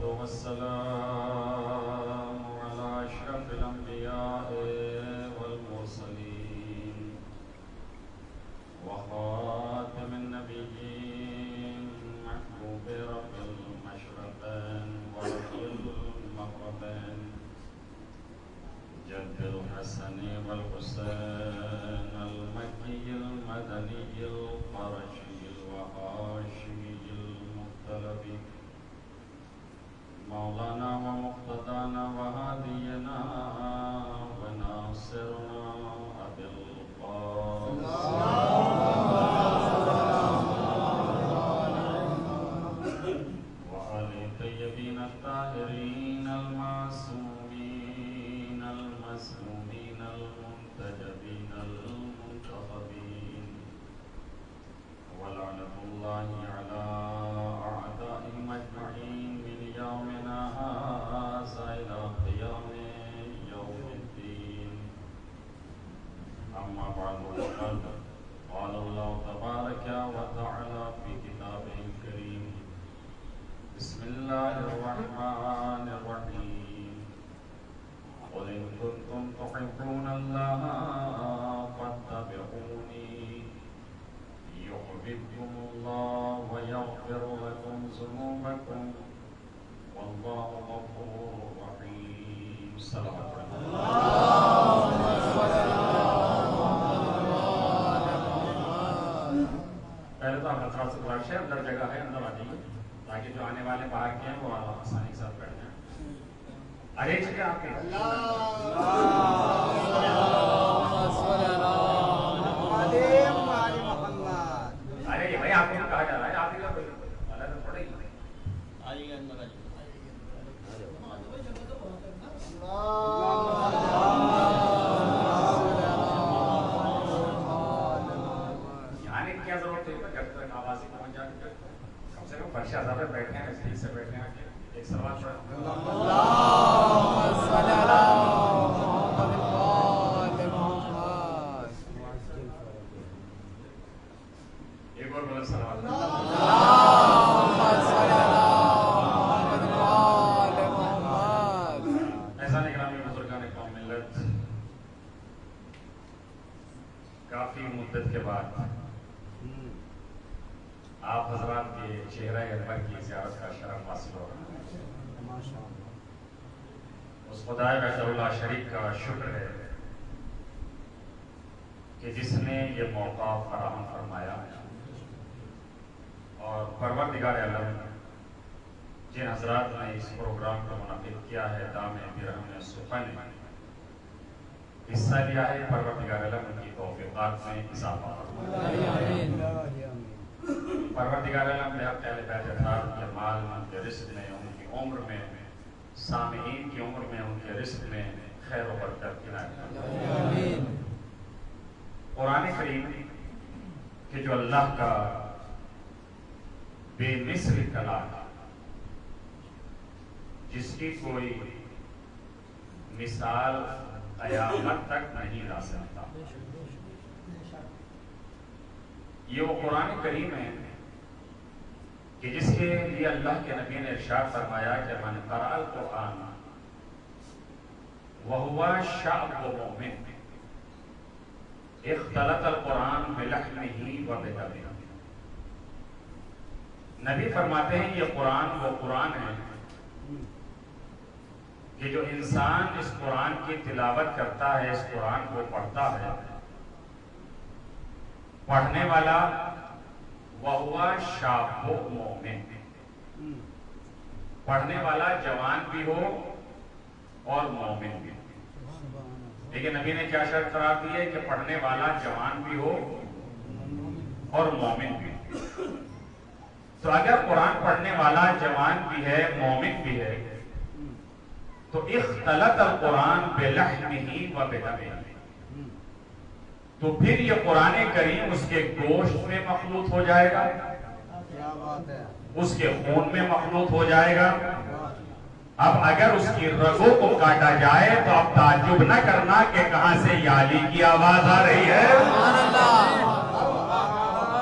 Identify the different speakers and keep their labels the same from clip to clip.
Speaker 1: والسلام على أشرف الأنبياء والمرسلين وخاتم النبيين محبوب رب المشرقين ورب المغربين جد الحسن والحسين المكي المدني القرشي الوهاشمي المختلف مولانا ومقتدانا وهادينا وناصرنا أبي القاسم وآل الطيبين الطاهرين المعصومين المسمومين المنتجبين المنتخبين ولعنة الله على أعدائهم أجمعين من يومنا هذا إلى قيام يوم الدين. أما بعد فقد قال الله تبارك وتعالى في كتابه الكريم بسم الله الرحمن الرحيم قل إن كنتم تحبون الله فاتبعوني يحببكم الله ويغفر لكم ذنوبكم والله غفور رحيم. صلوات پہلے تو آپ حضرات سے گزارش ہے اندر جگہ ہے اندر آ جائیے تاکہ جو آنے والے باہر کے ہیں وہ آسانی کے ساتھ بیٹھ جائیں. ارے جگہ آپ کے ارے بھائی آپ کو کہا جا رہا ہے آپ ہی کا کوئی تھوڑے ہی آئیے گا اندر یعنی کیا ضرورت ہے جب تک آواز ہی پہنچ جائے کم سے کم فرش آزاد پہ بیٹھے ہیں صحیح سے بیٹھے ہیں ایک سوال پڑھیں ایک اور بلند سوال ایسا نگرامی بزرگان قوم ملت کافی مدت کے بعد آپ حضرات کے چہرہ انور کی زیارت کا شرف حاصل ہو رہا ہے. اس خدائے وحدہ اللہ شریک کا شکر ہے کہ جس نے یہ موقع فراہم فرمایا اور پروردگار عالم جن حضرات نے اس پروگرام کو منعقد کیا ہے دام برہم سخن حصہ لیا ہے پروردگار عالم ان کی توفیقات میں اضافہ پروردگار عالم بحق اہل بیت اطہار کے مال ان کے رزق میں ان کی عمر میں سامعین کی عمر میں ان کے رزق میں خیر و برکت عنایت فرمائے. قرآن کریم کہ جو اللہ کا بے مثل کلام جس کی کوئی مثال قیامت تک نہیں لا سکتا, یہ وہ قرآن کریم ہے کہ جس کے لیے اللہ کے نبی نے ارشاد فرمایا کہ من قرأ القرآن وهو شعب مومن اختلط القرآن بلحمه وبدمه. نبی فرماتے ہیں یہ قرآن وہ قرآن ہے کہ جو انسان اس قرآن کی تلاوت کرتا ہے, اس قرآن کو پڑھتا ہے, پڑھنے والا وَهُوَ شَابٌ مُؤْمِنٌ, پڑھنے والا جوان بھی ہو اور مومن بھی ہو. لیکن نبی نے کیا شرط قرار دی ہے کہ پڑھنے والا جوان بھی ہو اور مومن بھی ہو. تو اگر قرآن پڑھنے والا جوان بھی ہے مومن بھی ہے تو اختلط القرآن بلحمہ وبدمہ, تو پھر یہ قرآن کریم اس کے گوشت میں مخلوط ہو جائے گا, اس کے خون میں مخلوط ہو جائے گا. اب اگر اس کی رگوں کو کاٹا جائے تو اب تعجب نہ کرنا کہ کہاں سے یا علی کی آواز آ رہی ہے,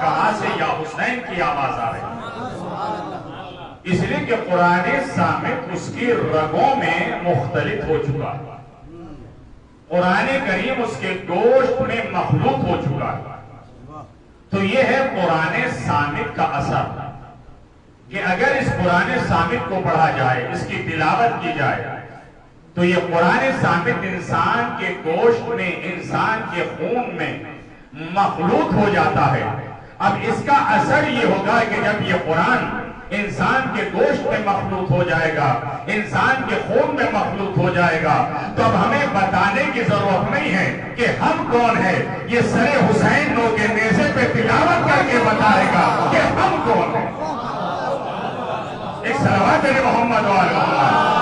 Speaker 1: کہاں سے یا حسین کی آواز آ رہی ہے. اس لیے کہ قرآن صامت اس کی رگوں میں مختلط ہو چکا ہے، قرآن کریم اس کے گوشت میں مخلوط ہو چکا ہے۔ تو یہ ہے قرآن صامت کا اثر کہ اگر اس قرآن صامت کو پڑھا جائے، اس کی تلاوت کی جائے، تو یہ قرآن صامت انسان کے گوشت میں، انسان کے خون میں مخلوط ہو جاتا ہے۔ اب اس کا اثر یہ ہوگا کہ جب یہ قرآن انسان کے گوشت میں مخلوط ہو جائے گا، انسان کے خون میں مخلوط ہو جائے گا، تو اب ہمیں بتانے کی ضرورت نہیں ہے کہ ہم کون ہیں، یہ سر حسین نو کے نیزے پہ تلاوت کر کے بتائے گا کہ ہم کون ہیں۔ ایک صلوات علی محمد و آل محمد۔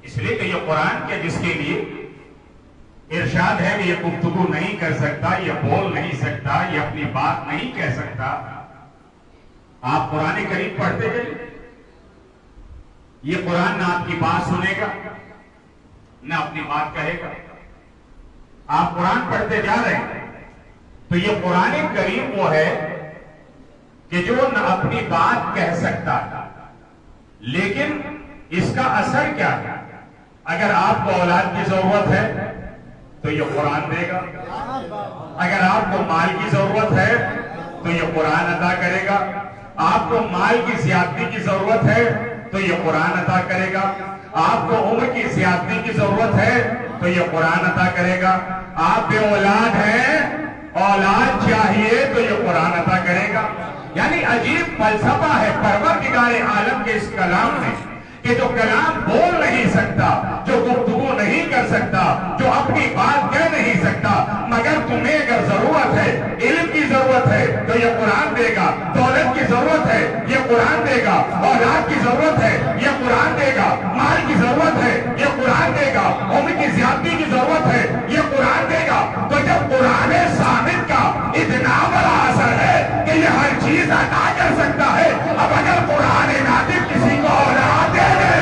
Speaker 1: اس لیے کہ یہ قرآن کے جس کے لیے ارشاد ہے کہ یہ گفتگو نہیں کر سکتا، یہ بول نہیں سکتا، یہ اپنی بات نہیں کہہ سکتا، آپ قرآن کریم پڑھتے جائیں، یہ قرآن نہ آپ کی بات سنے گا نہ اپنی بات کہے گا۔ آپ قرآن پڑھتے جا رہے ہیں تو یہ قرآن کریم وہ ہے کہ جو نہ اپنی بات کہہ سکتا لیکن اس کا اثر کیا ہے؟ اگر آپ کو اولاد کی ضرورت ہے تو یہ قرآن دے گا، اگر آپ کو مال کی ضرورت ہے تو یہ قرآن عطا کرے گا، آپ کو مال کی زیادتی کی ضرورت ہے تو یہ قرآن عطا کرے گا، آپ کو عمر کی زیادتی کی ضرورت ہے تو یہ قرآن عطا کرے گا، آپ بے اولاد ہیں، اولاد چاہیے تو یہ قرآن عطا کرے گا۔ یعنی عجیب فلسفہ ہے پروردگار عالم کے اس کلام میں کہ جو کلام بول نہیں سکتا، جو گفتگو نہیں کر سکتا، جو اپنی بات کہہ نہیں سکتا، مگر تمہیں اگر ضرورت ہے، علم کی ضرورت ہے تو یہ قرآن دے گا، دولت کی ضرورت ہے یہ قرآن دے گا، اولاد کی ضرورت ہے یہ قرآن دے گا، مال کی ضرورت ہے یہ قرآن دے گا، عمر کی زیادتی کی ضرورت ہے یہ قرآن دے گا۔ تو جب قرآن صامت کا اتنا بڑا اثر ہے کہ یہ ہر چیز عطا کر سکتا ہے، اب اگر قرآن ناطق کسی کو اولاد دے دے،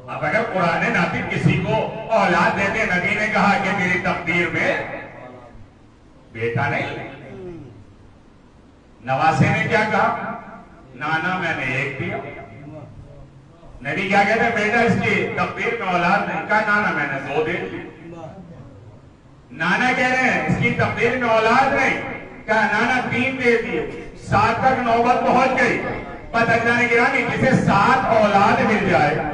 Speaker 1: اب اگر قرآن ناطق کسی کو اولاد دے دے، نبی نے کہا کہ میری تقدیر میں بیٹا نہیں۔ نواسے نے کیا کہا؟ نانا میں نے ایک دیا۔ نبی کیا کہتے ہیں؟ بیٹا اس کی تقدیر میں اولاد نہیں، کہا نانا میں نے 2 دے دی۔ نانا کہہ رہے ہیں اس کی تقدیر میں اولاد نہیں، کہا نانا 3 دے دیے۔ 7 تک نوبت پہنچ گئی۔ پتہ گرامی جسے 7 اولاد مل جائے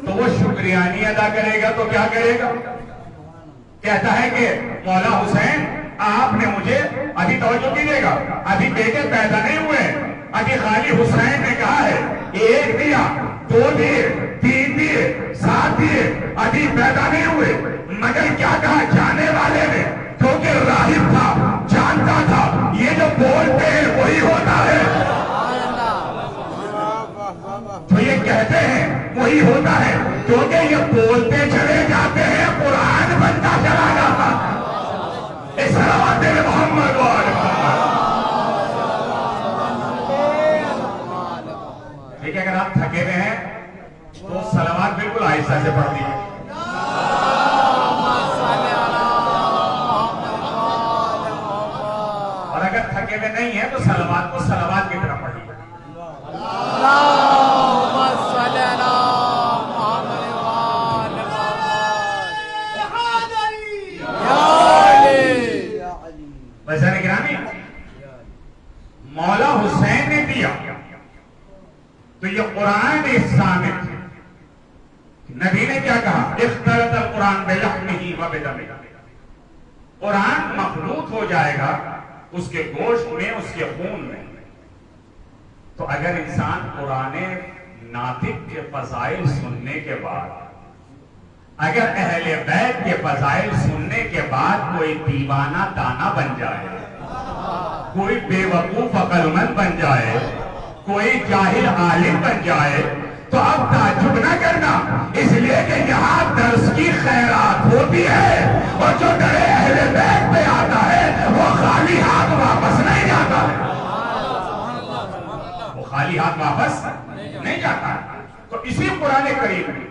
Speaker 1: تو وہ شکریانی ادا کرے گا تو کیا کرے گا؟ کہتا ہے کہ مولا حسین آپ نے مجھے، ابھی توجہ کیجیے گا، ابھی بیٹے پیدا نہیں ہوئے، ابھی خالی حسین نے کہا ہے 1 دیا، 2 دیے، 3 دیے، 7 دیے، ابھی پیدا نہیں ہوئے، مگر کیا کہا جانے والے نے، کیونکہ راہب تھا، جانتا تھا یہ جو بولتے ہیں وہی ہوتا ہے، تو یہ کہتے ہیں وہی ہوتا ہے، کیونکہ یہ بولتے چلے جاتے ہیں قرآن بنتا چلا جاتا ہے۔ صلوات محمد و آل محمد۔ ٹھیک ہے، اگر آپ تھکے ہوئے ہیں تو صلوات بالکل آہستہ سے پڑھ دیجیے۔ اور اگر تھکے ہوئے نہیں ہیں تو صلوات کو صلوات کی طرح پڑھ لیجیے۔ مولا حسین نے دیا تو یہ قرآن صامت، نبی نے کیا کہا؟ اختلط القرآن بلحمہ و بدمہ، قرآن مخلوط ہو جائے گا اس کے گوشت میں، اس کے خون میں۔ تو اگر انسان قرآن ناطق کے فضائل سننے کے بعد، اگر اہل بیت کے فضائل سننے کے بعد کوئی دیوانہ دانا بن جائے، کوئی بے وقوف عقل مند بن جائے، کوئی جاہل عالم بن جائے، تو اب تعجب نہ کرنا، اس لیے کہ یہاں درس کی خیرات ہوتی ہے، اور جو ڈرے اہل بیت پہ آتا ہے وہ خالی ہاتھ واپس نہیں جاتا ہے، وہ خالی ہاتھ واپس نہیں جاتا ہے۔ تو اسی قرآن کریم میں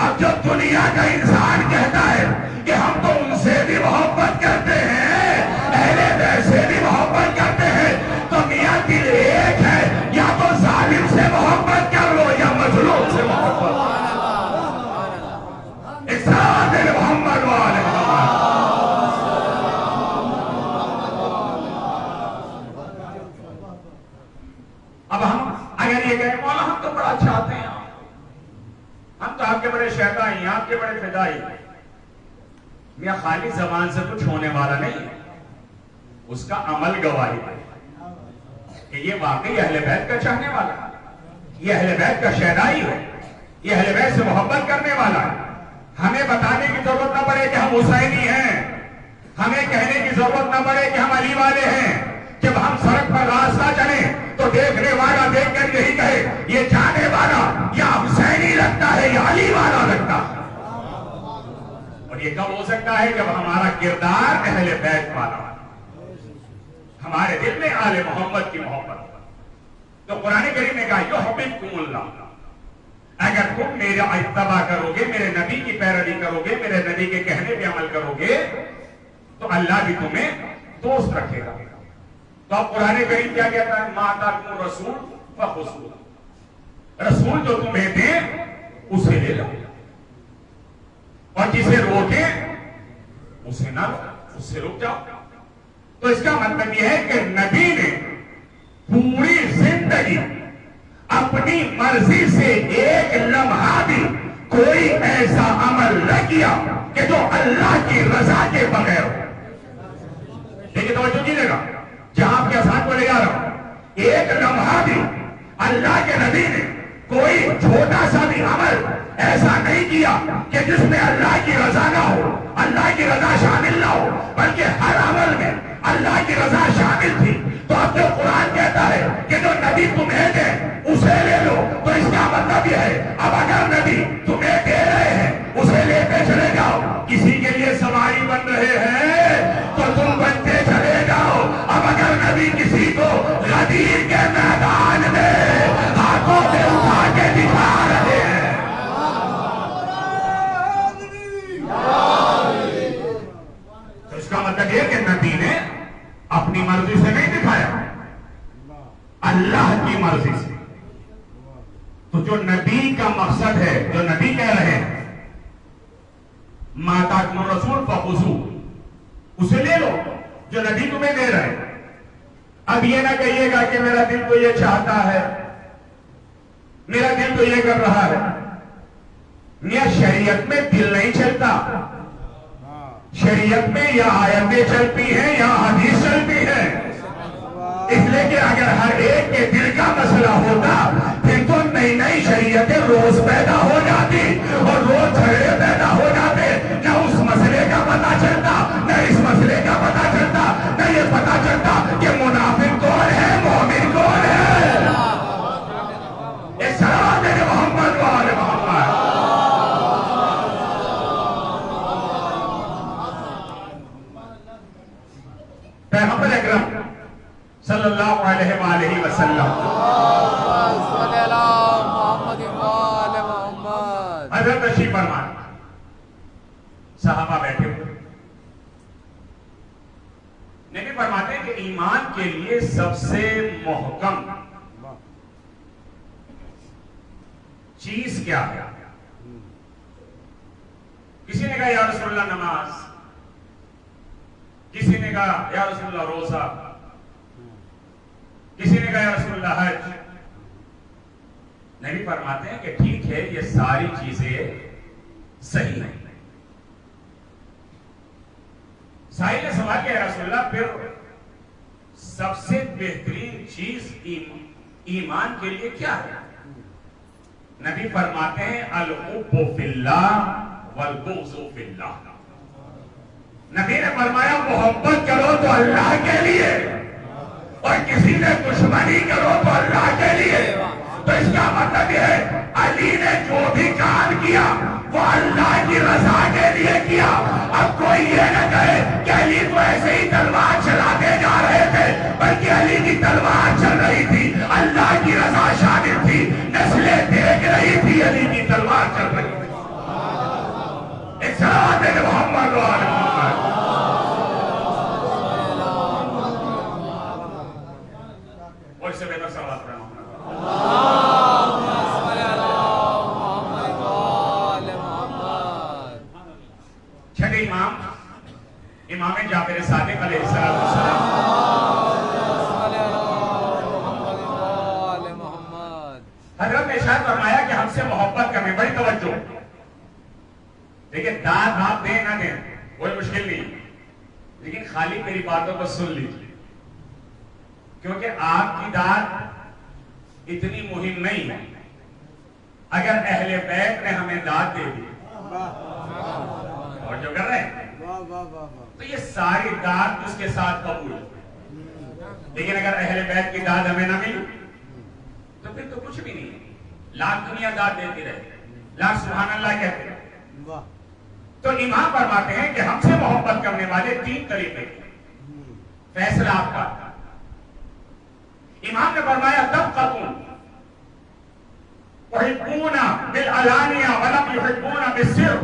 Speaker 2: اب جو دنیا کا انسان کہتا ہے کہ ہم تو ان سے بھی محبت کرتے ہیں، اہل بیت سے بھی محبت کرتے ہیں، تو میاں دل ایک ہے، یا تو ظالم سے محبت کر لو یا مظلوم سے محبت۔ اسلام محمد والے محمد۔ اب ہم اگر یہ کہیں مولا ہم تو بڑا چاہتے ہیں، ہم تو آپ کے بڑے شہدائی ہیں، آپ کے بڑے فدائی ہیں، میاں خالی زبان سے کچھ ہونے والا نہیں ہے، اس کا عمل گواہی ہے کہ یہ واقعی اہل بیت کا چاہنے والا ہے، یہ اہل بیت کا شہدائی ہے، یہ اہل بیت سے محبت کرنے والا ہے۔ ہمیں بتانے کی ضرورت نہ پڑے کہ ہم حسینی ہیں، ہمیں کہنے کی ضرورت نہ پڑے کہ ہم علی والے ہیں۔ جب ہم سڑک پر راستہ چلیں تو دیکھنے والا دیکھ کر یہی کہے یہ جانے والا یا حسینی لگتا ہے یا علی والا لگتا ہے۔ اور یہ کب ہو سکتا ہے؟ جب ہمارا کردار اہل بیت والا ہو، ہمارے دل میں آل محمد کی محبت۔ تو قرآن کریم نے کہا یحببکم اللہ، اگر تم میرا اتباع کرو گے، میرے نبی کی پیروی کرو گے، میرے نبی کے کہنے پہ عمل کرو گے، تو اللہ بھی تمہیں دوست رکھے گا۔ تو اب قرآن کریم کیا کہتا ہے؟ ما آتاکم الرسول فخذوہ، رسول جو تمہیں دیں اسے لے لو، اور جسے روکیں اسے نہ لو، اس سے رک جاؤ۔ تو اس کا مطلب یہ ہے کہ نبی نے پوری زندگی اپنی مرضی سے ایک لمحہ بھی کوئی ایسا عمل نہ کیا کہ جو اللہ کی رضا کے بغیر ہو۔ لیکن توجہ کیجیے گا، جہاں آپ کے آسان کو لے جا رہا ہوں، ایک لمحہ بھی اللہ کے نبی نے کوئی چھوٹا سا بھی عمل ایسا نہیں کیا کہ جس میں اللہ کی رضا نہ ہو، اللہ کی رضا شامل نہ ہو، بلکہ ہر عمل میں اللہ کی رضا شامل تھی۔ تو اب جو قرآن کہتا ہے کہ جو نبی تمہیں دے اسے لے لو، تو اس کا مطلب یہ ہے اب اگر نبی تمہیں دے رہے ہیں اسے لے کے چلے جاؤ۔ کسی کے لیے سواری بن رہے ہیں تو تم بنتے چلے جاؤ۔ اب اگر نبی کسی کو غدیر کے میدان میں ہاتھوں سے اٹھا کے دکھا رہے ہیں، تو اس کا مطلب یہ کہ نبی نے اپنی مرضی سے نہیں دکھایا، اللہ کی مرضی سے۔ تو جو نبی کا مقصد ہے، جو نبی کہہ رہے ہیں ما آتاکم الرسول فخذوہ، اسے لے لو جو نبی تمہیں دے رہے ہیں۔ اب یہ نہ کہیے گا کہ میرا دل تو یہ چاہتا ہے، میرا دل تو یہ کر رہا ہے۔ میاں شریعت میں دل نہیں چلتا، شریعت میں یا آیتیں چلتی ہیں یا حدیث چلتی ہے۔ اس لیے کہ اگر ہر ایک کے دل کا مسئلہ ہوتا پھر تو نئی نئی شریعتیں روز پیدا ہو جاتی اور روز جھگڑے پیدا ہو جاتے، نہ اس مسئلے کا پتہ چلتا، نہ اس مسئلے کا پتہ چلتا، نہ یہ پتہ چلتا کہ منافق کون ہے، مومن کون ہے۔ اس سلام دے محمد والے محمد۔ پیغمبر اکرم صلی اللہ علیہ وآلہ وسلم حضرت تشریف فرمائے، صحابہ بیٹھے ہوئے، نبی فرماتے ہیں کہ ایمان کے لیے سب سے محکم چیز کیا ہے؟ کسی نے کہا یا رسول اللہ نماز، کسی نے کہا یا رسول اللہ روزہ، کسی نے کہا یا رسول اللہ حج۔ نبی فرماتے ہیں کہ ٹھیک ہے یہ ساری چیزیں صحیح ہیں۔ سائل نے سوال کیا یا رسول اللہ پھر سب سے بہترین چیز ایمان کے لیے کیا ہے؟ نبی فرماتے ہیں الحب فی اللہ والبغض فی اللہ۔ نبی نے فرمایا محبت کرو تو اللہ کے لیے، اور کسی نے دشمنی کرو تو اللہ کے لیے۔ تو اس کا مطلب یہ ہے علی نے جو بھی کام کیا وہ اللہ کی رضا کے لیے کیا۔ اب کوئی یہ نہ کہے کہ علی تو ایسے ہی تلوار چلاتے جا رہے تھے، بلکہ علی کی تلوار چل رہی تھی، اللہ کی رضا شامل تھی، نسلیں دیکھ رہی تھی، علی کی تلوار چل رہی تھی۔ امام جعفر صادق علیہ السلام حضرت نے ارشاد فرمایا کہ ہم سے محبت کرنے، بڑی توجہ، دیکھیں داد آپ دیں نہ دیں کوئی مشکل نہیں، لیکن خالی میری باتوں کو سن لیجیے، کیونکہ آپ کی داد اتنی مہم نہیں ہے۔ اگر اہل بیت نے ہمیں داد دے دی اور جو کر رہے ہیں تو یہ ساری داد اس کے ساتھ قبول ہے، لیکن اگر اہل بیت کی داد ہمیں نہ ملی تو پھر تو کچھ بھی نہیں ہے، لاکھ دنیا داد دیتی رہے، لاکھ سبحان اللہ کہتے ہیں۔ تو امام فرماتے ہیں کہ ہم سے محبت کرنے والے 3 طریقے، فیصلہ آپ کا۔ امام نے فرمایا طبقۃ يحبون بالعلانیہ ولم يحبون بالسر۔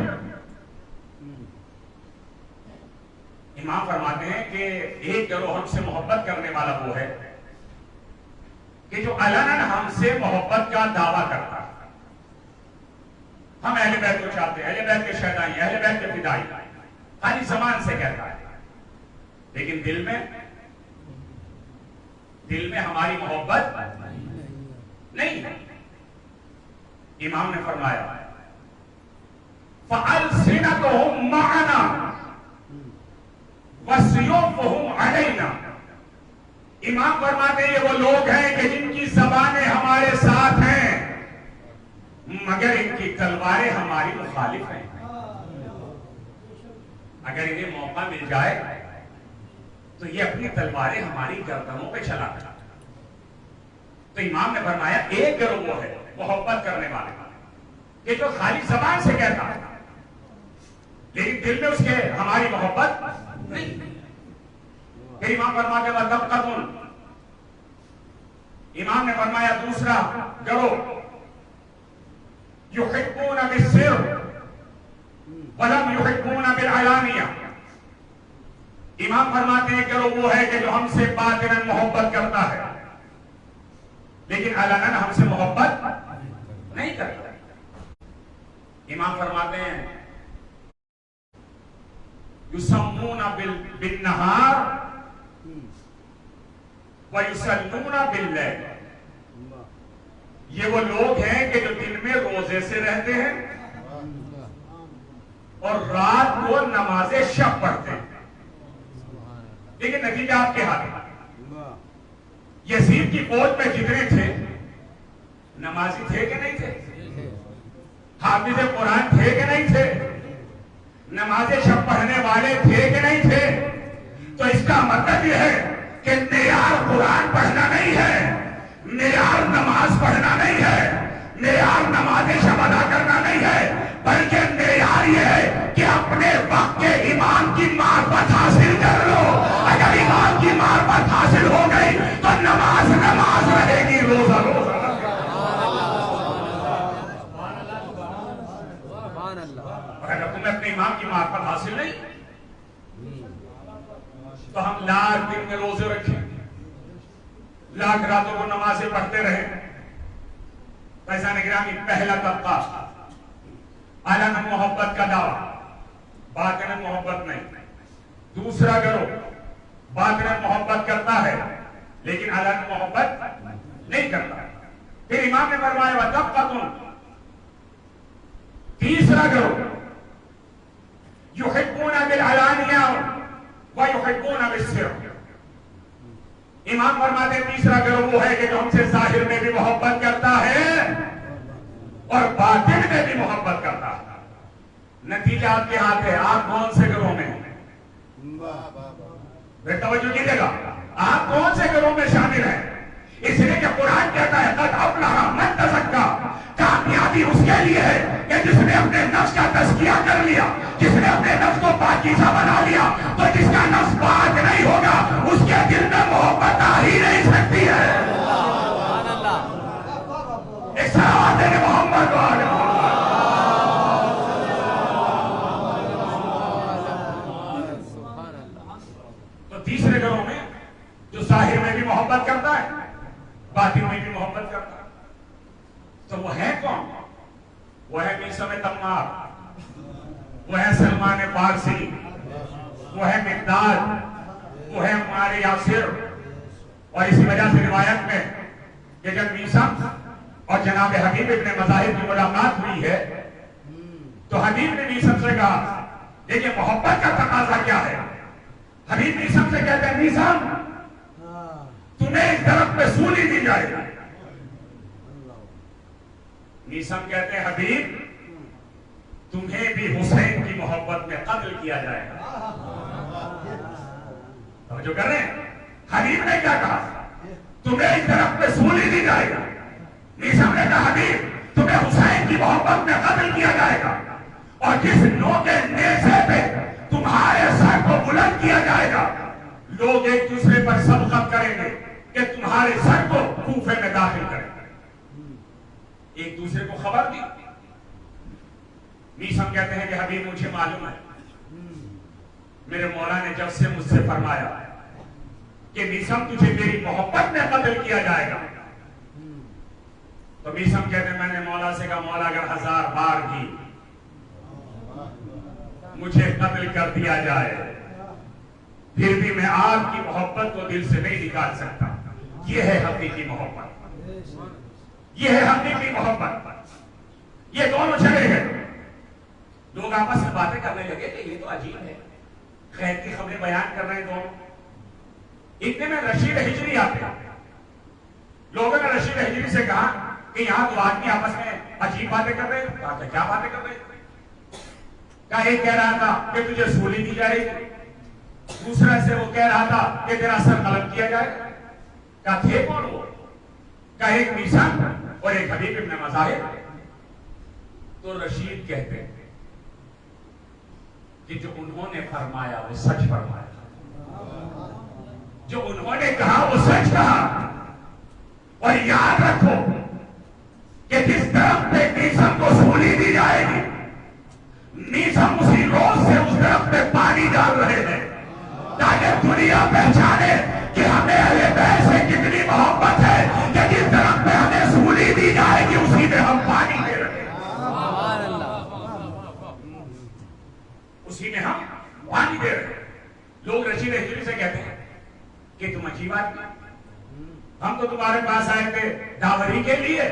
Speaker 2: امام فرماتے ہیں کہ ایک گروہ ہم سے محبت کرنے والا وہ ہے کہ جو علناً ہم سے محبت کا دعویٰ کرتا ہے، ہم اہل بیت کو چاہتے ہیں، اہل بیت کے شہدائی، اہل بیت کے فدائی، خالی زبان سے کہتا ہے، لیکن دل میں ہماری محبت نہیں ہے۔ امام نے فرمایا فَأَلْسِنَتُهُمْ مَعَنَا وَسِيُوفُهُمْ عَلَيْنَا۔ امام فرماتے ہیں یہ وہ لوگ ہیں کہ جن کی زبانیں ہمارے ساتھ ہیں مگر ان کی تلواریں ہماری مخالف ہیں۔ اگر انہیں موقع مل جائے تو یہ اپنی تلواریں ہماری گردنوں پہ چلا کر۔ تو امام نے فرمایا ایک گروہ وہ ہے محبت کرنے والے کہ جو خالی زبان سے کہتا ہے لیکن دل میں اس کے ہماری محبت نہیں۔ پھر امام فرماتے ہیں طبقۃ، امام نے فرمایا دوسرا گروہ یحبون بالسر ولم یحبون بالعلانیہ۔ امام فرماتے ہیں گروہ وہ ہے کہ جو ہم سے باطناً محبت کرتا ہے لیکن علناً ہم سے محبت نہیں کرتا۔ امام فرماتے ہیں یسمون بالنہار ویصلون باللیل۔ یہ وہ لوگ ہیں کہ جو دن میں روزے سے رہتے ہیں اور رات کو نماز شب پڑھتے ہیں، لیکن نتیجہ آپ کے ہاتھ میں۔ یزید کی فوج میں جتنے تھے نمازی تھے کہ نہیں تھے؟ حافظ قرآن تھے کہ نہیں تھے؟ نماز شب پڑھنے والے تھے کہ نہیں تھے؟ تو اس کا مطلب یہ ہے کہ معیار قرآن پڑھنا نہیں ہے، معیار نماز پڑھنا نہیں ہے، معیار نماز شب ادا کرنا نہیں ہے، بلکہ معیار یہ ہے کہ اپنے وقت کے ایمان کی معرفت حاصل کر لو۔ اگر ایمان کی معرفت حاصل ہو گئی تو نماز نماز رہے گی، روزہ روزہ۔ اور اگر تمہیں اپنے ایمان کی معرفت حاصل نہیں تو ہم لاکھ دن میں روزے رکھیں، لاکھ راتوں کو نمازیں پڑھتے رہیں۔ فیضان گرامی، پہلا طبقہ علناً محبت کا دعویٰ، باطناً محبت نہیں۔ دوسرا گروہ باطناً محبت کرتا ہے لیکن علناً محبت نہیں کرتا۔ پھر امام نے فرمایا وَطَبْقَةٌ، تیسرا گروہ یحبون بالعلانیہ ویحبون بالسر۔ امام فرماتے ہیں تیسرا گروہ وہ ہے کہ جو ہم سے ظاہر میں بھی محبت کرتا ہے اور باطن میں بھی محبت کرتا ہے۔ نتیجہ آپ کے ہاتھ ہے، آپ کون سے گروہ میں ہیں؟ توجہ کیجیے گا، آپ کون سے گروہ میں شامل ہیں؟ اس لیے کہ قرآن کہتا ہے قد افلح من تزکا، کامیابی اس کے لیے ہے کہ جس نے اپنے نفس کا تزکیہ کر لیا، جس نے اپنے نفس کو پاکیزہ بنا لیا۔ تو جس کا نفس پاک نہیں ہوگا اس کے دل میں محبت آ ہی نہیں سکتی ہے۔ ایک صلوات ہے محمد و آل محمد۔ تو تیسرے گروہ میں جو ظاہر میں بھی محبت کرتا ہے باطن میں بھی محبت کرتا ہے، تو وہ ہے کون؟ وہ ہے میثم تمار، وہ ہے سلمان فارسی، وہ ہے مقداد، وہ ہے عمار یاسر. اور اسی وجہ سے روایت میں کہ جب میثم اور جناب حبیب ابن مظاہر کی ملاقات ہوئی ہے تو حبیب نے میثم سے کہا، دیکھیں محبت کا تقاضا کیا ہے. حبیب میثم سے کہتے ہیں، میثم تمہیں اس درخت پہ سولی دی جائے گی. میثم کہتے ہیں، حبیب تمہیں بھی حسین کی محبت میں قتل کیا جائے گا. توجہ کر رہے ہیں؟ حبیب نے کیا کہا؟ تمہیں اس درخت پہ سولی دی جائے گا. میثم نے کہا، حبیب تمہیں حسین کی محبت میں قتل کیا جائے گا، اور جس نوکے نیزے پہ تمہارے سر کو بلند کیا جائے گا لوگ ایک دوسرے پر سبقت کریں گے کہ تمہارے سر کو کوفے میں داخل کریں گے. ایک دوسرے کو خبر دی. میثم کہتے ہیں کہ حبیب مجھے معلوم ہے، میرے مولا نے جب سے مجھ سے فرمایا کہ میثم تجھے میری محبت میں قتل کیا جائے گا، تو میثم کہتے ہیں میں نے مولا سے کہا، مولا اگر 1000 بار بھی مجھے قتل کر دیا جائے پھر بھی میں آپ کی محبت کو دل سے نہیں نکال سکتا. یہ ہے حقیقی محبت، یہ ہے حقیقی محبت. یہ دونوں چلے گئے. لوگ آپس میں باتیں کرنے لگے کہ یہ تو عجیب ہے، خیر کی خبریں بیان کر رہے ہیں دونوں. اتنے میں رشید ہجری آتے ہیں. لوگوں نے رشید ہجری سے کہا کہ یہاں دو آدمی آپس میں عجیب باتیں کر رہے ہیں. کہا کہ کیا باتیں کر رہے ہیں؟ کہا ایک کہہ رہا تھا کہ تجھے سولی دی جائے گی، دوسرا سے وہ کہہ رہا تھا کہ تیرا سر قلم کیا جائے گا. کہا تھے کون وہ؟ کہا ایک میثم اور ایک حبیب ابن مظاہر. تو رشید کہتے ہیں کہ جو انہوں نے فرمایا وہ سچ فرمایا، جو انہوں نے کہا وہ سچ کہا. اور یاد رکھو کہ جس درخت پہ میثم کو سولی دی جائے گی، میثم اسی روز سے اس درخت پہ پانی ڈال رہے ہیں تاکہ دنیا پہچانے کہ ہمیں اہل بیت سے کتنی محبت ہے کہ جس درخت پہ ہمیں سولی دی جائے گی اسی میں ہم پانی دے رہے ہیں، اسی میں ہم پانی دے رہے ہیں. لوگ رشید ہجری سے کہتے ہیں کہ تم عجیب آدمی، ہم تو تمہارے پاس آئے تھے داوری کے لیے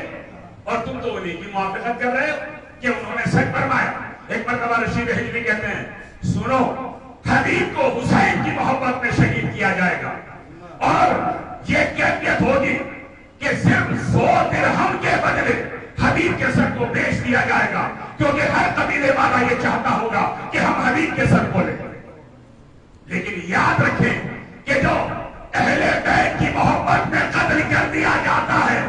Speaker 2: اور تم تو انہیں کی موافقت کر رہے ہو کہ انہوں نے سچ فرمایا. ایک مرتبہ رشید ہجری کہتے ہیں، سنو حبیب کو حسین کی محبت میں شہید کیا جائے گا اور یہ کیفیت ہوگی کہ صرف 100 درہم کے بدلے حبیب کے سر کو بیچ دیا جائے گا، کیونکہ ہر قبیلے والا یہ چاہتا ہوگا کہ ہم حبیب کے سر کو لیں. لیکن یاد رکھیں کہ جو اہل بیت کی محبت میں قتل کر دیا جاتا ہے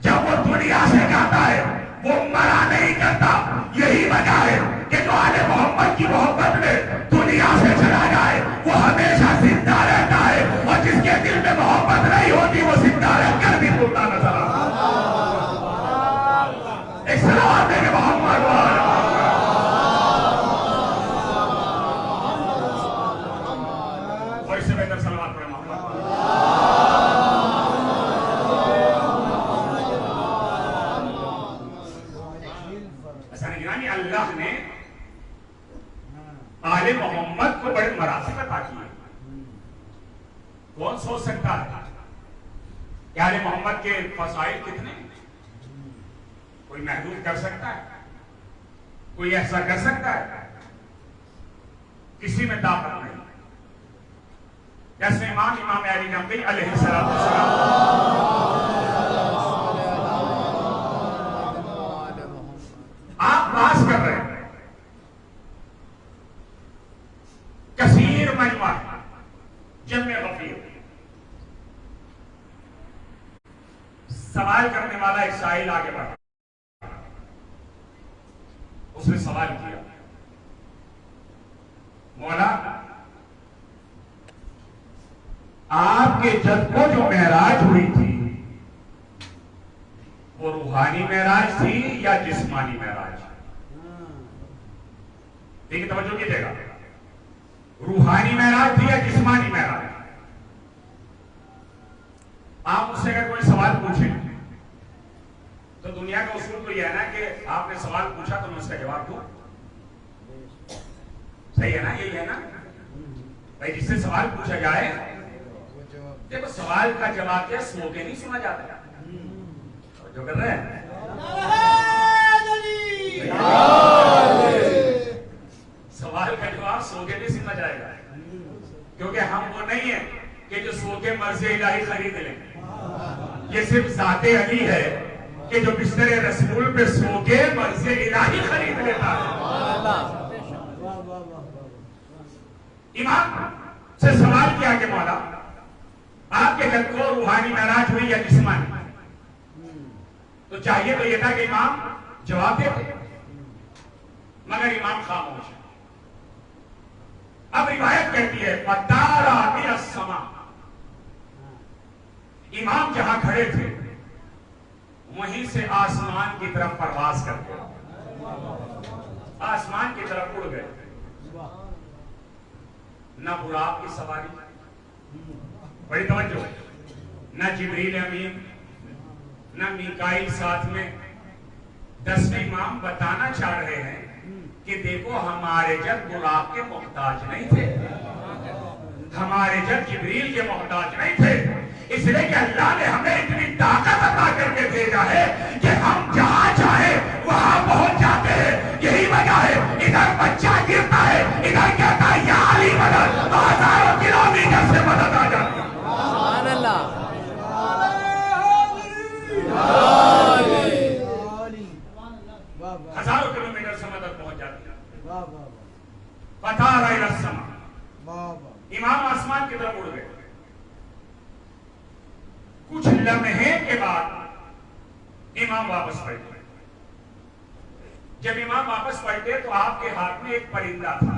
Speaker 2: جب وہ دنیا سے جاتا ہے وہ مرا نہیں کرتا. یہی وجہ ہے کہ جو اہل محمد کی محبت میں دنیا سے چلا جائے وہ ہمیشہ زندہ رہتا ہے، اور جس کے دل میں محبت نہیں ہوتی وہ زندہ رہ کر بھی مردہ نظر آتا. ایک سلام دے کہ محمد اور اس سے بہتر سلوات پڑھیں محمد. اللہ نے آل محمد کو بڑے مراتب عطا کیے. کون سوچ سکتا ہے کہ آل محمد کے فضائل کتنے؟ کوئی محدود کر سکتا ہے؟ کوئی ایسا کر سکتا ہے؟ کسی میں طاقت نہیں. جیسے امام علی نقی علیہ السلام آپ باس کر رہے ہیں کثیر مجمع جمع غفیر. سوال کرنے والا ایک سائل آگے بڑھا، اس نے سوال کیا، مولا آپ کے جد کو جو معراج ہوئی تھی وہ روحانی معراج تھی یا جسمانی معراج؟ دیکھیں توجہ کیجیے گا، روحانی معراج تھی یا جسمانی معراج؟ آپ مجھ سے اگر کوئی سوال پوچھیں تو دنیا کا اصول تو یہ ہے نا کہ آپ نے سوال پوچھا تو میں اس کا جواب دوں. صحیح ہے نا؟ یہی ہے نا؟ بھائی جس سے سوال پوچھا جائے، دیکھو سوال کا جواب کیا سو کے نہیں سنا جاتا، جو کر رہے ہیں سوال کا جواب سو کے نہیں سنا جائے گا، کیونکہ ہم وہ نہیں ہیں کہ جو سو کے مرض الہی خرید لیں. یہ صرف ذات علی ہے کہ جو بستر رسول پہ سو کے مرض الہی خرید لیتا ہے. امام سے سوال کیا کہ مولا آپ کے گھر کو روحانی معراج ہوئی یا جسمانی؟ تو چاہیے تو یہ تھا کہ امام جواب دیتے، مگر امام خاموش. اب روایت کہتی ہے فَتَارَ مِنَ السَّمَاءِ، امام جہاں کھڑے تھے وہیں سے آسمان کی طرف پرواز کر گئے، آسمان کی طرف اڑ گئے. نہ براق کی سواری، بڑی توجہ، نہ جبریل امین نہ میکائیل ساتھ میں. 10ویں امام بتانا چاہ رہے ہیں کہ دیکھو ہمارے جب براق کے محتاج نہیں تھے، ہمارے جب جبریل کے محتاج نہیں تھے، اس لیے کہ اللہ نے ہمیں اتنی طاقت عطا کر کے بھیجا ہے کہ ہم جہاں چاہیں وہاں پہنچ جاتے ہیں. یہی وجہ ہے ادھر بچہ گرتا ہے ادھر کہتا ہے یا علی مدد، ہزاروں کلومیٹر سے مدد آ جاتی ہے.
Speaker 3: سبحان اللہ.
Speaker 2: ہزاروں کلومیٹر سے مدد پہنچ جاتی ہے. فَتَارَ إِلَى السَّمَاءِ، امام آسمان کی طرف اڑ گئے. کچھ لمحے کے بعد امام واپس پلٹے. جب امام واپس پلٹے تو آپ کے ہاتھ میں ایک پرندہ تھا.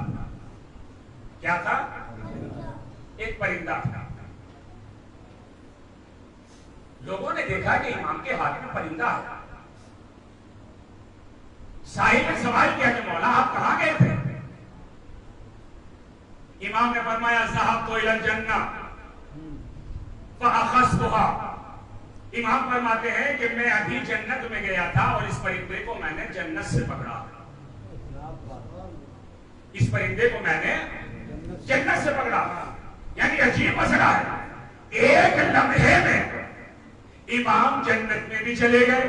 Speaker 2: کیا تھا؟ ایک پرندہ تھا. لوگوں نے دیکھا کہ امام کے ہاتھ میں پرندہ ہے. سائل نے سوال کیا کہ مولا آپ کہاں گئے تھے؟ امام نے فرمایا ذهبت الى الجنہ فاخذتها. امام فرماتے ہیں کہ میں ابھی جنت میں گیا تھا اور اس پرندے کو میں نے جنت سے پکڑا. اس پرندے کو میں نے جنت سے پکڑا. یعنی عجیب مسئلہ ہے، ایک لمحے میں امام جنت میں بھی چلے گئے،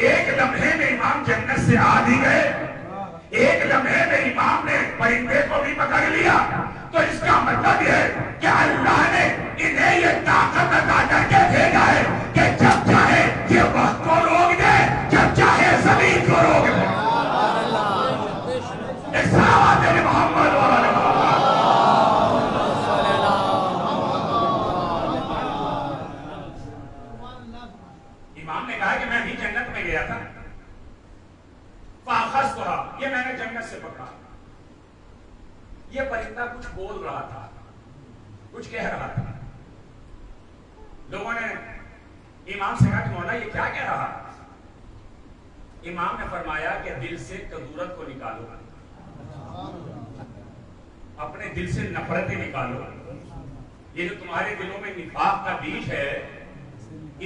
Speaker 2: ایک لمحے میں امام جنت سے آ بھی گئے، ایک لمحے میں امام نے پرندے کو بھی پکڑ لیا. تو اس کا مطلب یہ ہے کہ اللہ نے انہیں یہ طاقت عطا کر کے بھیجا ہے کہ جب چاہے یہ وقت کو روک دے، جب چاہے زمین کو روک دے. صلوات محمد وعلی امام نے کہا کہ میں بھی جنت میں گیا تھا، فاخذتها، یہ میں نے جنت سے پکڑا. یہ پرندہ کچھ بول رہا تھا، کچھ کہہ رہا تھا. لوگوں نے امام سے کہا کہ مولا یہ کیا کہہ رہا؟ امام نے فرمایا کہ دل سے کدورت کو نکالو، اپنے دل سے نفرتیں نکالو. یہ جو تمہارے دلوں میں نفاق کا بیج ہے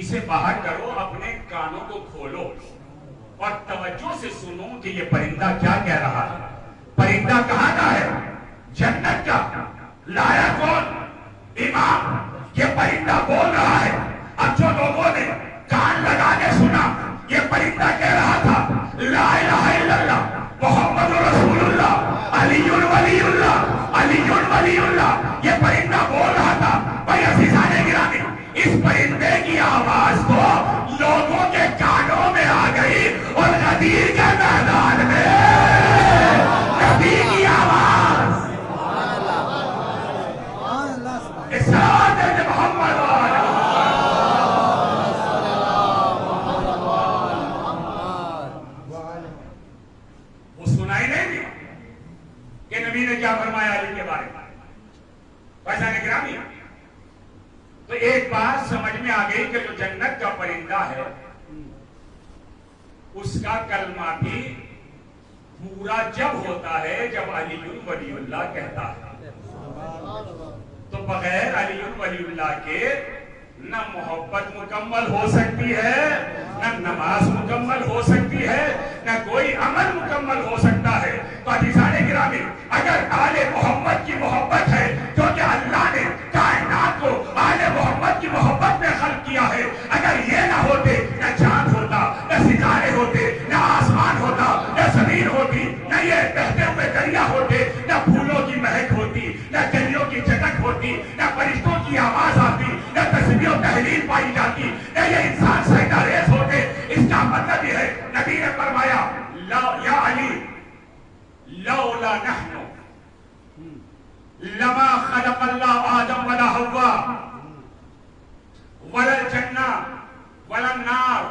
Speaker 2: اسے باہر کرو، اپنے کانوں کو کھولو اور توجہ سے سنو کہ یہ پرندہ کیا کہہ رہا ہے. پرندہ کہاں کا ہے؟ جنت کا. لایا کون؟ امام. یہ پرندہ بول رہا ہے. اب جو لوگوں نے کان لگا کے سنا، یہ پرندہ کہہ رہا تھا لا الہ الا اللہ محمد رسول اللہ علی ولی اللہ علی ولی اللہ. یہ پرندہ بول رہا تھا. بھائی عزیزان گرامی، اس پرندے کی آواز تو لوگوں کے کانوں میں آ گئی اور غدیر کے میدان میں نبی کی آواز اسرار محمد وہ سنائی نہیں دی کہ نبی نے کیا فرمایا علی کے بارے میں. ویسا گرامی، تو ایک بات سمجھ میں آ گئی کہ جو جنت کا پرندہ ہے اس کا کلمہ بھی پورا جب ہوتا ہے جب علی ولی اللہ کہتا ہے. تو بغیر علی ولی اللہ کے نہ محبت مکمل ہو سکتی ہے، نہ نماز مکمل ہو سکتی ہے، نہ کوئی عمل مکمل ہو سکتا ہے. تو عزیزان گرامی، اگر آل محمد کی محبت لما خلق اللہ آدم ولا حوا ولا الجنہ ولا النار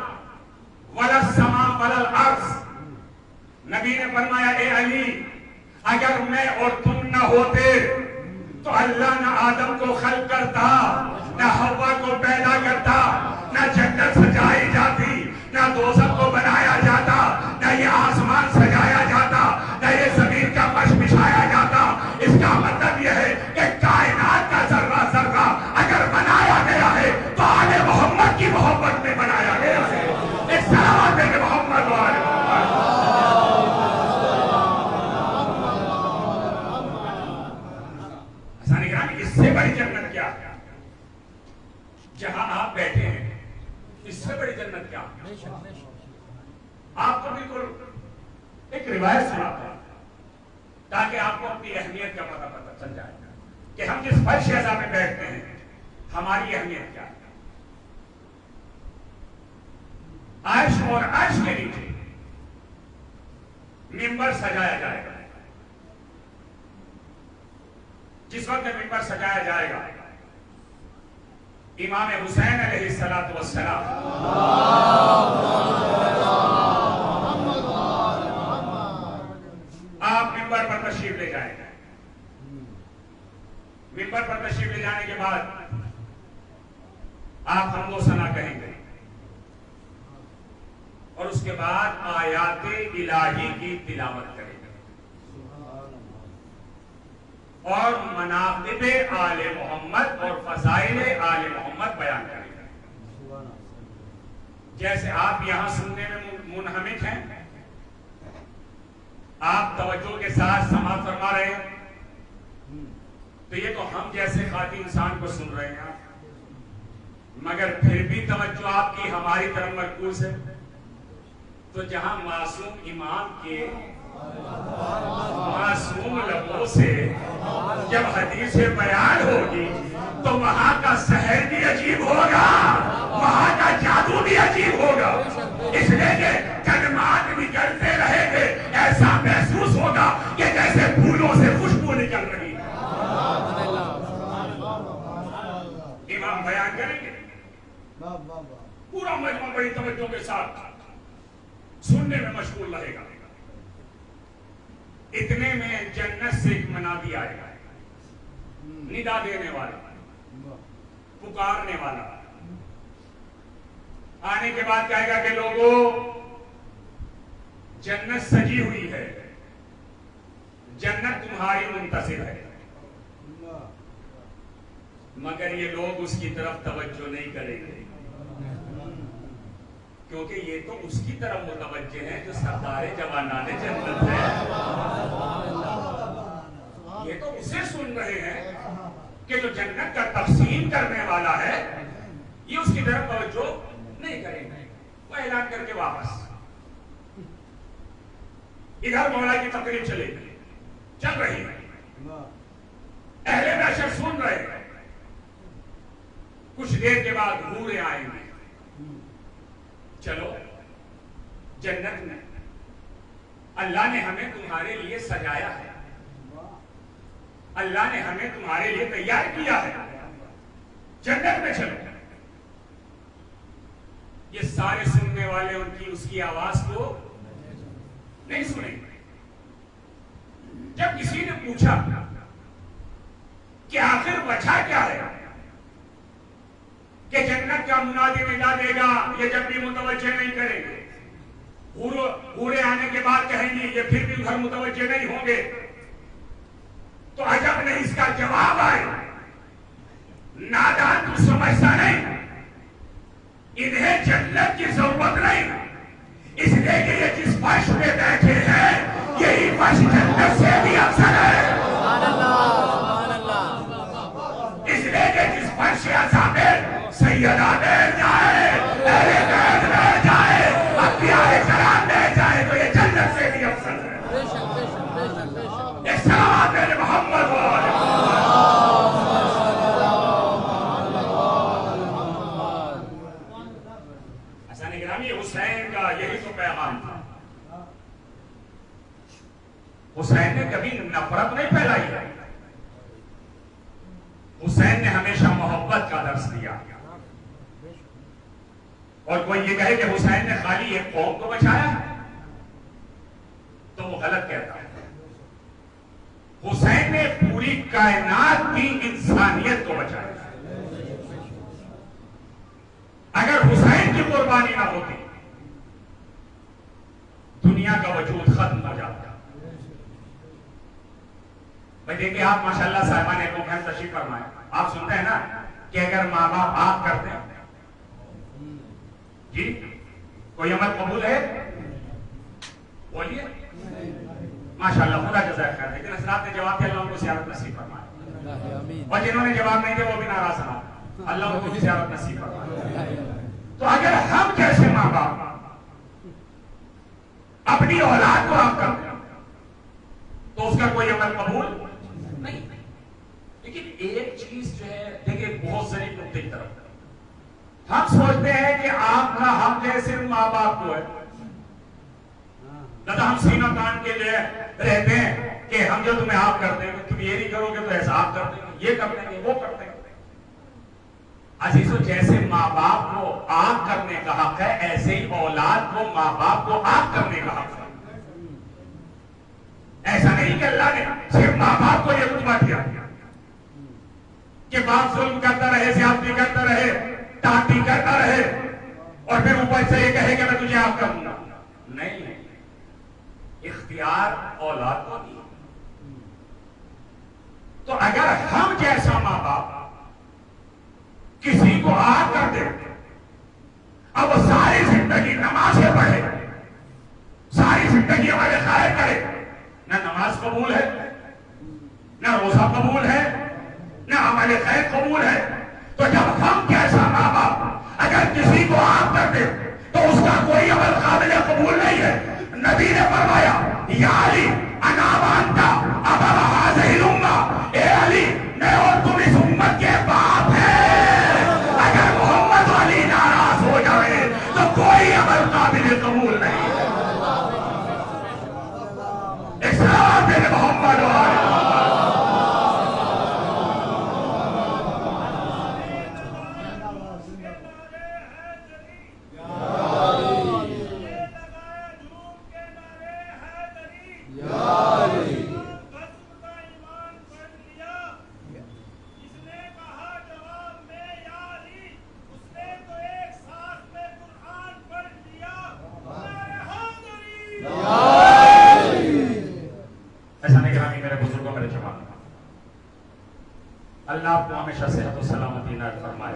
Speaker 2: ولا السماء ولا الارض. نبی نے فرمایا اے علی اگر میں اور تم نہ ہوتے تو اللہ نہ آدم کو خلق کرتا نہ حوا کو پیدا کرتا نہ جنت سجائی جاتی نہ دوزخ کو بنایا جاتا نہ یہ آسمان سجایا جاتا نہ یہ زمین کا فرش بچھایا جاتا. اس کا مطلب یہ ہے کہ کائنات کا ذرہ ذرہ اگر بنایا گیا ہے تو آل محمد کی محبت میں بنایا گیا ہے. ایک سلام دے کہ محمد و آل محمد. حسن اکرام اس سے بڑی جنت کیا ہے جہاں آپ بیٹھے ہیں؟ اس سے بڑی جنت کیا؟ آپ کو بالکل ایک روایت سناتا ہوں تاکہ آپ کو اپنی اہمیت کا پتہ چل جائے کہ ہم جس فرش اعظم میں بیٹھتے ہیں ہماری اہمیت کیا ہے. عرش اور عرش کے نیچے ممبر سجایا جائے گا. جس وقت ممبر سجایا جائے گا امام حسین علیہ الصلوۃ والسلام آپ ممبر پر تشریف لے جائیں گے. ممبر پر تشریف لے جانے کے بعد آپ حمد و ثنا کہیں گے اور اس کے بعد آیات الہی کی تلاوت کریں گے اور مناقب آل محمد اور فضائل آل محمد بیان کریں گے. جیسے آپ یہاں سننے میں منہمک ہیں, آپ توجہ کے ساتھ سماعت فرما رہے ہیں, تو یہ تو ہم جیسے خاطی انسان کو سن رہے ہیں, مگر پھر بھی توجہ آپ کی ہماری طرف مرکوز ہے. تو جہاں معصوم امام کے معصوم لبوں سے جب حدیث بیان ہوگی تو وہاں کا سحر بھی عجیب ہوگا, وہاں کا جادو بھی عجیب ہوگا. اس لیے کہ کلمات بھی کرتے رہیں گے, ایسا محسوس ہوگا کہ جیسے پھولوں سے خوشبو نکل رہی ہے. امام بیان کریں گے, پورا مجمع بڑی توجہ کے ساتھ سننے میں مشغول رہے گا. اتنے میں جنت سے ایک منادی آئے گا, ندا دینے والا, پکارنے والا. آنے کے بعد کہے گا کہ لوگوں جنت سجی ہوئی ہے, جنت تمہاری منتظر ہے, مگر یہ لوگ اس کی طرف توجہ نہیں کریں گے کیونکہ یہ تو اس کی طرف متوجہ ہیں جو سردار جوانان جنت ہے. یہ تو اسے سن رہے ہیں کہ جو جنت کا تقسیم کرنے والا ہے, یہ اس کی طرف توجہ نہیں کریں گے. وہ اعلان کر کے واپس ادھر مولا کی تقریب چل رہی ہے, اہل محشر سن رہے ہیں. کچھ دیر کے بعد حوریں آئیں گے, چلو جنت میں اللہ نے ہمیں تمہارے لیے سجایا ہے, اللہ نے ہمیں تمہارے لیے تیار کیا ہے, جنت میں چلو. یہ سارے سننے والے ان کی اس کی آواز کو نہیں سنیں. جب کسی نے پوچھا کہ آخر وجہ کیا ہے کہ جنت کا منادی ندا دے گا, یہ جب بھی متوجہ نہیں کریں گے, حوریں آنے کے بعد کہیں گی یہ پھر بھی گھر متوجہ نہیں ہوں گے, تو عجب نہیں اس کا جواب آئے, نادان تو سمجھتا نہیں, انہیں جنت کی ضرورت نہیں, اس لیے کہ یہ جس فرش پہ بیٹھے ہیں یہی فرش جنت سے بھی افضل ہے. اس لیے کہ جس فرش اعظم میں سیدہ بیٹھ جائے, اہل بیت بیٹھ جائے, انبیاء کرام بیٹھ جائے, تو یہ جنت سے بھی افضل ہے. حسین نے ہمیشہ محبت کا درس دیا، اور کوئی یہ کہے کہ حسین نے خالی ایک قوم کو بچایا تو وہ غلط کہتا ہے۔ حسین نے پوری کائنات کی انسانیت کو بچایا۔ اگر حسین کی قربانی نہ ہوتی دنیا کا وجود ختم ہو جاتا۔ بھائی دیکھیں آپ ماشاءاللہ صاحبان ایک مکھین تشریف فرمائیں، آپ سنتے ہیں نا کہ اگر ماں باپ آگ کرتے ہیں جی کوئی عمل قبول ہے؟ بولیے ماشاءاللہ، خدا جزائے خیر۔ لیکن حضرات نے جواب دیا، اللہ ان کو زیارت نصیب فرمائے، اور جنہوں نے جواب نہیں دیا وہ بھی ناراض رہا، اللہ ان کو زیارت نصیب فرمائے۔ تو اگر ہم جیسے ماں باپ اپنی اولاد کو آگ کرتے ہیں تو اس کا کوئی عمل قبول نہیں۔ لیکن ایک چیز جو ہے دیکھیں بہت ساری نقطے کی طرف، ہم سوچتے ہیں کہ آپ کا حق ہے صرف ماں باپ کو ہے، نہ ہم سینہ تان کے لیے رہتے ہیں کہ ہم جو تمہیں آپ کرتے ہیں تم یہ نہیں کرو گے تو ایسا آپ کر دیں گے، یہ کر دیں گے، وہ کر دیں گے۔ عزیزو جیسے ماں باپ کو آگ کرنے کا حق ہے ایسے ہی اولاد کو ماں باپ کو آگ کرنے کا حق ہے۔ ایسا نہیں کہ اللہ نے صرف ماں باپ کو یہ رتبہ دیا کہ باپ ظلم کرتا رہے، زیادتی کرتا رہے، ٹانٹی کرتا رہے اور پھر اوپر سے یہ کہے کہ میں تجھے آگ کروں گا۔ نہیں، اختیار اولاد کو نہیں۔ تو اگر ہم جیسا ماں باپ کسی کو آگ کر دے، اب وہ ساری زندگی نمازیں پڑھے، ساری زندگی ہمارے خیر کرے، نہ نماز قبول ہے، نہ روزہ قبول ہے، نہ عمل خیر قبول ہے، تو جب ہم جیسا ماں باپ اگر کسی کو آگ کر دے تو اس کا کوئی عمل قابل قبول نہیں ہے۔ نبی نے فرمایا یا علی انا وانتا ابا هذه الامه، اے علی میں اور تم اس امت کے باپ ہیں، اگر محمد علی ناراض ہو جائے تو کوئی عمل قابل قبول نہیں ہے۔ اسلام بن محمد علی اللہ آپ کو ہمیشہ صحت و سلامتی عنایت فرمائے،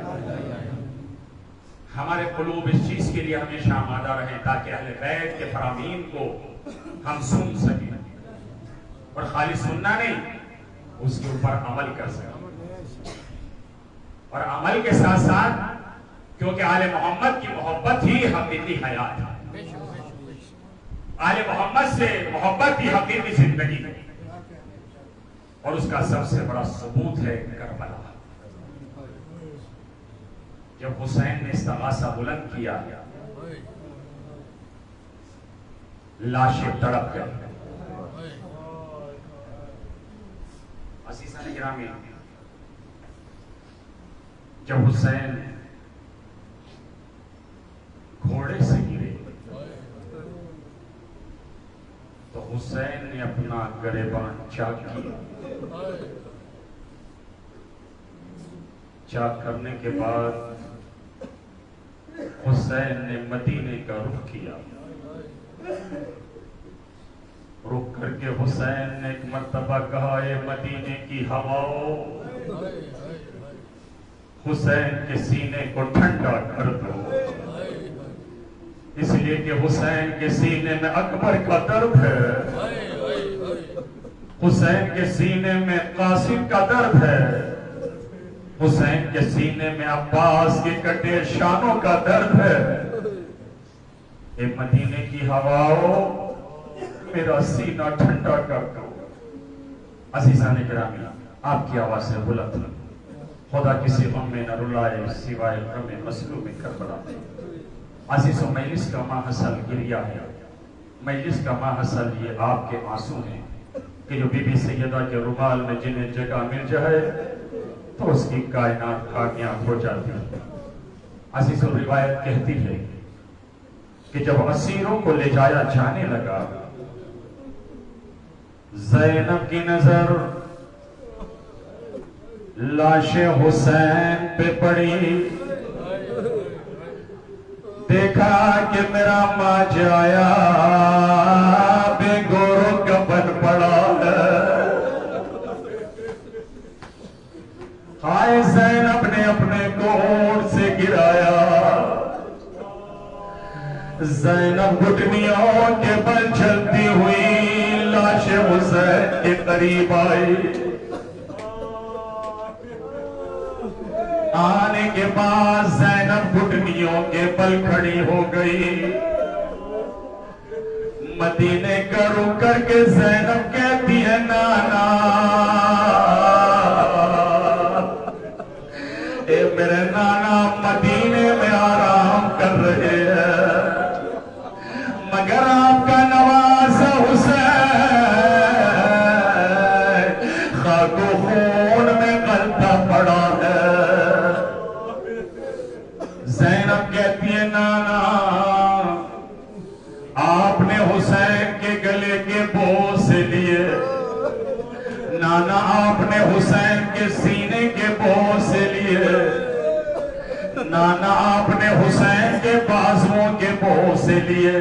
Speaker 2: ہمارے قلوب اس چیز کے لیے ہمیشہ آمادہ رہیں تاکہ اہل بیت کے فرامین کو ہم سن سکیں، اور خالی سننا نہیں اس کے اوپر عمل کر سکیں، اور عمل کے ساتھ ساتھ کیونکہ آل محمد کی محبت ہی حقیقی حیات ہے، آل محمد سے محبت ہی حقیقی زندگی ہے، اور اس کا سب سے بڑا ثبوت ہے کربلا۔ جب حسین نے استغاثہ بلند کیا لاشیں تڑپ گئی۔ عزیزان گرامی، جب حسین گھوڑے سے گرے تو حسین نے اپنا گریبان چاک کیا، چاک کرنے کے بعد حسین نے مدینے کا رخ کیا، رخ کر کے حسین نے ایک مرتبہ کہا اے مدینے کی ہواؤ، حسین کے سینے کو ٹھنڈا کر دو، اس لیے کہ حسین کے سینے میں اکبر کا درد ہے، حسین کے سینے میں قاسم کا درد ہے، حسین کے سینے میں عباس کے کٹے شانوں کا درد ہے۔ اے مدینے کی ہواؤ میرا سینہ ٹھنڈا کر دو۔ عزیزان گرامی، آپ کی آواز سے بلند خدا کسی غم میں نہ رلائے سوائے غم مظلوم کربلا۔ عزیزو مجلس کا ماحصل گریہ ہے، مجلس کا ماحصل یہ آپ کے آنسو ہیں کہ جو بی بی سیدہ کے رومال میں جنہیں جگہ مل جائے تو اس کی کائنات کامیاب ہو جاتی ہے۔ عزیز و روایت کہتی ہے کہ جب اسیروں کو لے جایا جانے لگا، زینب کی نظر لاش حسین پہ پڑی، دیکھا کہ میرا ماجایا بے گورو کفن پڑا ہے۔ ہائے زینب نے اپنے گھوڑ سے گرایا، زینب گھٹنیوں کے بل چلتی ہوئی لاش حسین کے قریب آئی۔ آنے کے بعد زینب گھٹنیوں کے بل کھڑی ہو گئی۔ مدینے کا رخ کر کے زینب کہتی ہے نانا، اے میرے نانا مدینے میں آرام کر رہے ہیں، مگر آپ کا نواز حسین خاک و خون میں غلطہ پڑا ہے۔ زینب کہتی ہے نانا، آپ نے حسین کے گلے کے بوسے لیے، نانا آپ نے حسین کے سینے کے بوسے لیے، نانا آپ نے حسین کے بازوؤں کے بوسے لیے،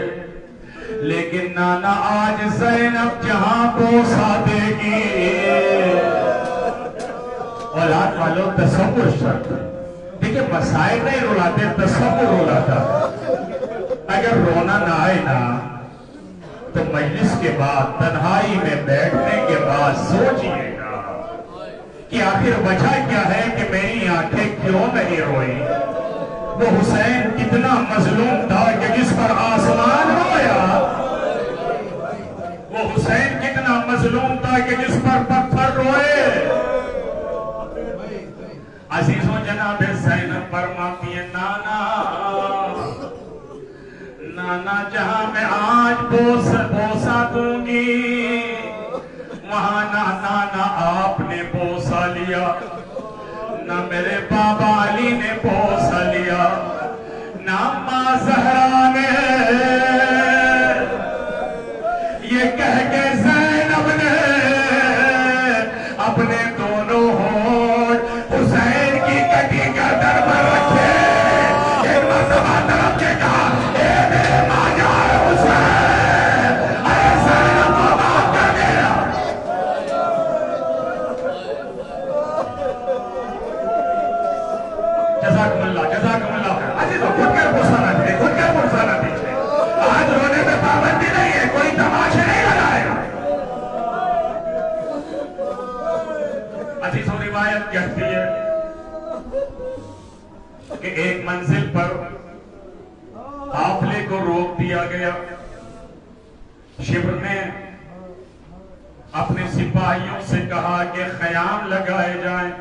Speaker 2: لیکن نانا آج زینب جہاں بوسا دے گی، اولاد والوں تصور شرط ہے۔ دیکھیں مسائل نہیں رلاتے، تصور رلاتا۔ اگر رونا نہ آئے نا تو مجلس کے بعد تنہائی میں بیٹھنے کے بعد سوچئے گا کہ آخر وجہ کیا ہے کہ میری آنکھیں کیوں نہیں روئی۔ وہ حسین کتنا مظلوم تھا کہ جس پر آسمان رویا، وہ حسین کتنا مظلوم تھا کہ جس پر پتھر روئے۔ عزیزوں جناب زینب فرماتی ہے نانا، نانا جہاں میں آج بوسا دوں گی، وہاں نہ نانا آپ نے بوسا لیا، نہ میرے بابا علی نے بوسا لیا، نہ ماں زہرا نے۔ یہ کہہ کے زینب نے اپنے دونوں ہونٹ حسین کی کٹی گردن پر رکھے، ایک مرتبہ طرف کے کہا اے میرے ماجا حسین، اے زینب کو معاف کر دیا۔ جزاکم اللہ خیر۔ عزیزوں خود کر بوسانا دیجئے، خود کر بوسانا دیجئے۔ آج رونے میں پابندی نہیں ہے، کوئی تماشے نہیں لگائے گا۔ عزیزوں روایت کہتی ہے کہ ایک منزل پر قافلے کو روک دیا گیا، شبر نے اپنے سپاہیوں سے کہا کہ خیام لگائے جائیں،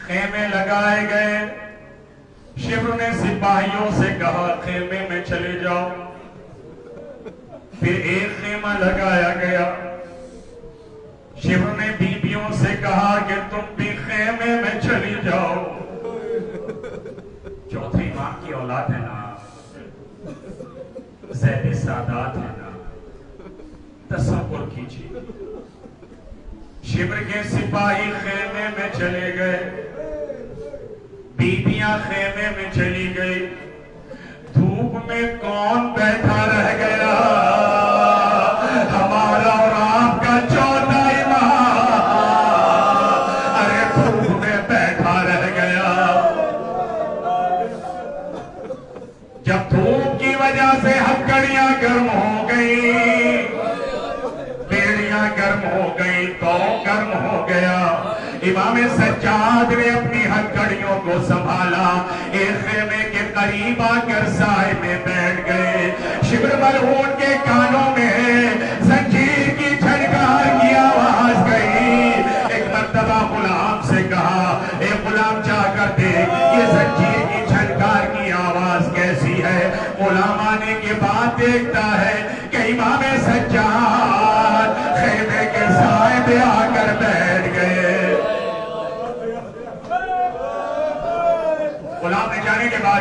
Speaker 2: خیمے لگائے گئے۔ شبر نے سپاہیوں سے کہا خیمے میں چلے جاؤ، پھر ایک خیمہ لگایا گیا۔ شبر نے بیبیوں سے کہا کہ تم بھی خیمے میں چلی جاؤ۔ چوتھی ماں کی اولاد ہے نا، زید سادات ہے نا، تصور کیجیے۔ شبر کے سپاہی خیمے میں چلے گئے، بیبیاں خیمے میں چلی گئی، دھوپ میں کون بیٹھا رہ گیا؟ ہمارا اور آپ کا چوتھا امام، ارے دھوپ میں بیٹھا رہ گیا۔ جب دھوپ کی وجہ سے ہتھکڑیاں گرم ہو گئی، بیڑیاں گرم ہو گئی، تو گرم ہو گیا، امام سجاد نے اپنی ہتھکڑیوں کو سنبھالا، ایک خیمے کے قریب آ کر سائے میں بیٹھ گئے۔ شبر ملعون کے کانوں میں زنجیر کی جھنکار کی آواز گئی۔ ایک مرتبہ غلام سے کہا اے غلام جا کر دیکھ یہ زنجیر کی جھنکار کی آواز کیسی ہے۔ غلام آنے کے بعد دیکھتا ہے کہ امام سجاد خیمے کے سائے میں آ کر بیٹھ گئے۔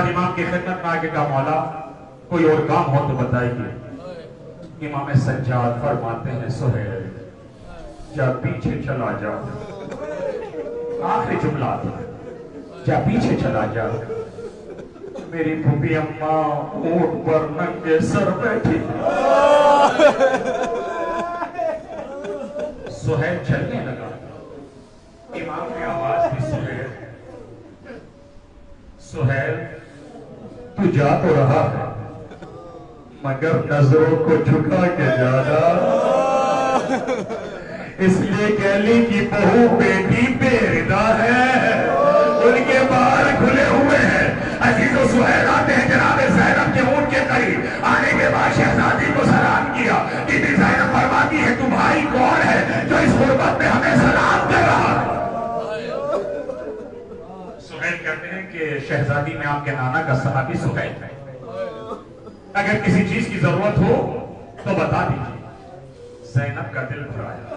Speaker 2: بعد امام کی خدمت میں آگے کہا مولا کوئی اور کام ہو تو بتائیے۔ امام سجاد فرماتے ہیں سہیل جا پیچھے چلا جا، آخری جملہ جا پیچھے چلا جا، میری پھوپھی اماں اونٹ پر ننگے سر بیٹھی۔ سہیل چلنے لگا، امام کی آواز بھی سہیل تو جا تو رہا ہے مگر نظروں کو جھکا کے جانا، اس لیے گیلی کی بہو بیٹی بے ردا ہے، ان کے بال کھلے ہوئے ہیں۔ عزیز و سہیل آتے ہیں جناب زینب کے اونٹ کے قریب، آنے کے بعد شہزادی کو سلام کیا۔ بی بی زینب فرماتی ہے تمہاری کون ہے جو اس غربت میں ہمیں سلام کر رہا ہے؟ سہیل کہتے ہیں کہ شہزادی میں آپ کے نانا کا صحابی سہیل ہے، اگر کسی چیز کی ضرورت ہو تو بتا دیجیے۔ زینب کا دل بھرایا،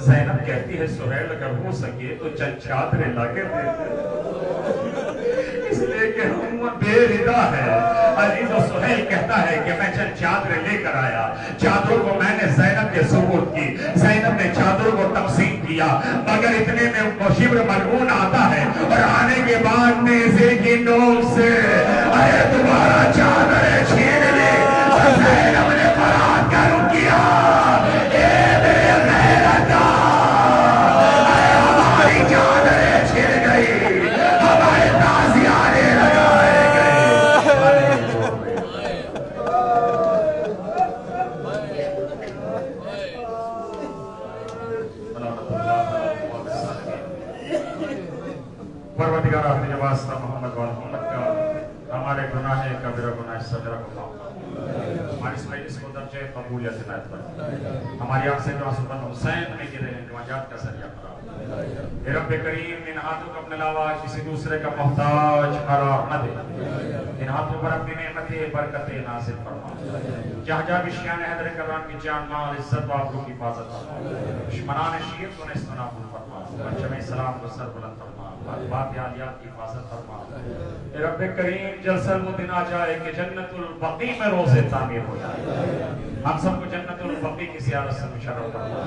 Speaker 2: زینب کہتی ہے سہیل اگر ہو سکے تو چند چادریں لا کے دے اس لیے کہ ہم بے ردا ہے۔ عزیز و سہیل کہتا ہے کہ میں چند چادریں لے کر آیا، چادروں کو میں نے زینب کے سپرد کی، زینب نے چادروں کو تقسیم کیا، مگر اتنے میں وہ شبر ملعون آتا ہے اور آنے کے بعد نیزے کی نوک سے ارے تمہارا چادریں چھین لی، زینب نے فرات کروں کیا، اے میرے غیرتا ارے ہماری چادریں چھن گئی، ہمارے تازیانے لگائے گئے۔ پروردگار اپنے واسطہ محمد وال محمد کا ہمارے گناہ کبیرہ گناہ صغیرہ کو معاف فرما، ہماری اس مجلس کو درجہ قبولیت عنایت فرما، ہماری آنکھ سے جو آنسو حسین میں گرے ہیں نواجات کا ذریعہ فرما۔ اے رب کریم ان ہاتھوں کو اپنے علاوہ کسی دوسرے کا محتاج قرار نہ دے، ان ہاتھوں پر اپنی نعمتیں برکتیں نازل فرما، جہاں جہاں بھی شیعان حیدر کرام کی جان مال عزت و آبرو کی حفاظت فرما، دشمنان شیعت کو نصف نابود فرما، پرچم اسلام کو سر بلند فرما، بات عالیات کی حفاظت فرما۔ اے رب کریم جلسل وہ دن آ جائے کہ جنت البقیع میں روزے تعمیر ہو جائے، ہم سب کو جنت البقیع کی زیارت سے مشرف فرما،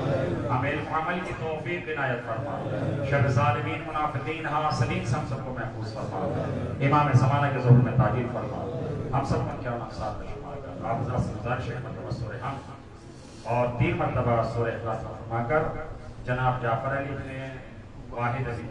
Speaker 2: ہمیں علم عمل کی توفیق عنایت فرما، شر ظالمین منافقین حاسدین سے ہم سب کو محفوظ فرما، امام زمانہ کے ظہور میں تعجیل فرما، ہم سب کو کیا نقصان میں شمار کر، آپ ذات سے گزارش ہے مرتبہ سورہ حمد اور 3 مرتبہ سورہ اخلاص فرما کر جناب جعفر علی بن واحد علی